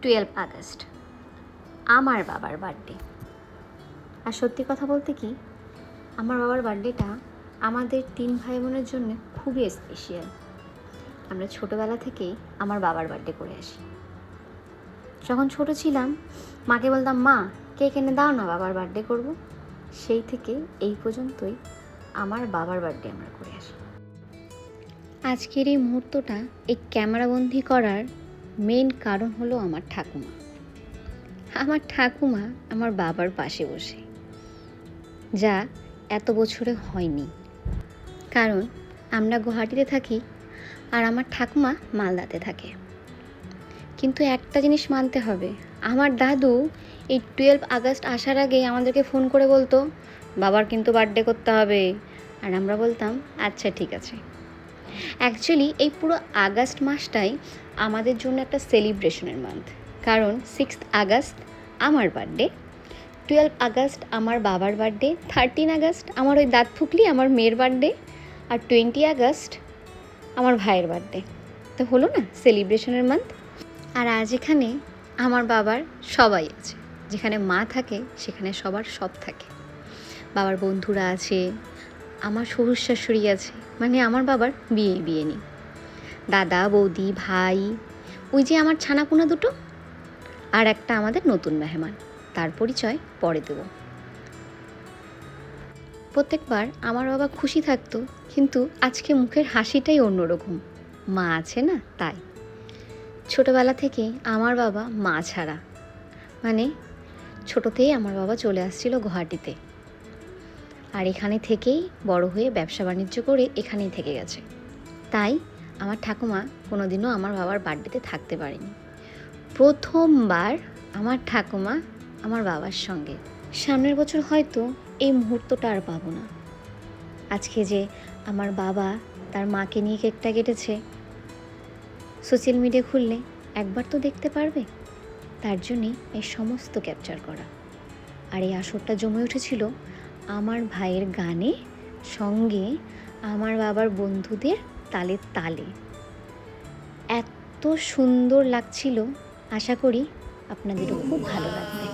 12 August আমার বাবার birthday. আর সত্যি কথা বলতে কি, আমার বাবার বার্থডেটা আমাদের 3 ভাই বোনের জন্য খুবই স্পেশাল। আমরা ছোটোবেলা থেকেই আমার বাবার বার্থডে করে আসি। যখন ছোট ছিলাম মাকে বলতাম, মা কেক এনে দাও না, বাবার বার্থডে করব। সেই থেকে এই পর্যন্তই আমার বাবার বার্থডে আমরা করে আসি। আজকের এই মুহূর্তটা এই ক্যামেরাবন্দি করার মেন কারণ হলো আমার ঠাকুমা। আমার ঠাকুমা আমার বাবার পাশে বসে, যা এত বছরে হয়নি, কারণ আমরা গুয়াহাটিতে থাকি আর আমার ঠাকুমা মালদাতে থাকে। কিন্তু একটা জিনিস মানতে হবে, আমার দাদু এই 12 আগস্ট আসার আগেই আমাদেরকে ফোন করে বলতো, বাবার কিন্তু বার্থডে করতে হবে। আর আমরা বলতাম আচ্ছা ঠিক আছে। অ্যাকচুয়ালি এই পুরো আগস্ট মাসটাই আমাদের জন্য একটা সেলিব্রেশনের মান্থ, কারণ 6 আগস্ট আমার বার্থডে, 12 আগস্ট আমার বাবার বার্থডে, 13 আগস্ট আমার ওই দাঁত ফুকলি আমার মেয়ের বার্থডে, আর 20 আগস্ট আমার ভাইয়ের বার্থডে। তো হলো না সেলিব্রেশনের মান্থ। আর আজ এখানে আমার বাবার সবাই আছে, যেখানে মা থাকে সেখানে সবার সব থাকে। বাবার বন্ধুরা আছে, আমার শ্বশুর শাশুড়ি আছে, মানে আমার বাবার বিয়ে নেই, দাদা বৌদি ভাই, ওই যে আমার ছানাপোনা দুটো, আর একটা আমাদের নতুন মেহমান, তার পরিচয় পরে দেব। প্রত্যেকবার আমার বাবা খুশি থাকতো, কিন্তু আজকে মুখের হাসিটাই অন্যরকম। মা আছে না, তাই। ছোটোবেলা থেকে আমার বাবা মা ছাড়া, মানে ছোটোতেই আমার বাবা চলে আসছিল গুয়াহাটিতে, আর এখানে থেকেই বড় হয়ে ব্যবসা বাণিজ্য করে এখানেই থেকে গেছে। তাই আমার ঠাকুমা কোনোদিনও আমার বাবার বার্থডেতে থাকতে পারেনি। প্রথমবার আমার ঠাকুমা আমার বাবার সঙ্গে। সামনের বছর হয়তো এই মুহূর্তটা আর পাবো না। আজকে যে আমার বাবা তার মাকে নিয়ে কেকটা কেটেছে, সোশ্যাল মিডিয়া খুললে একবার তো দেখতে পারবে। তার জন্যে এই সমস্ত ক্যাপচার করা। আর এই আসরটা জমে উঠেছিল আমার ভাইয়ের গানে, সঙ্গে আমার বাবার বন্ধুদের তালে তালে। এত সুন্দর লাগছিল, আশা করি আপনাদেরও খুব ভালো লাগবে।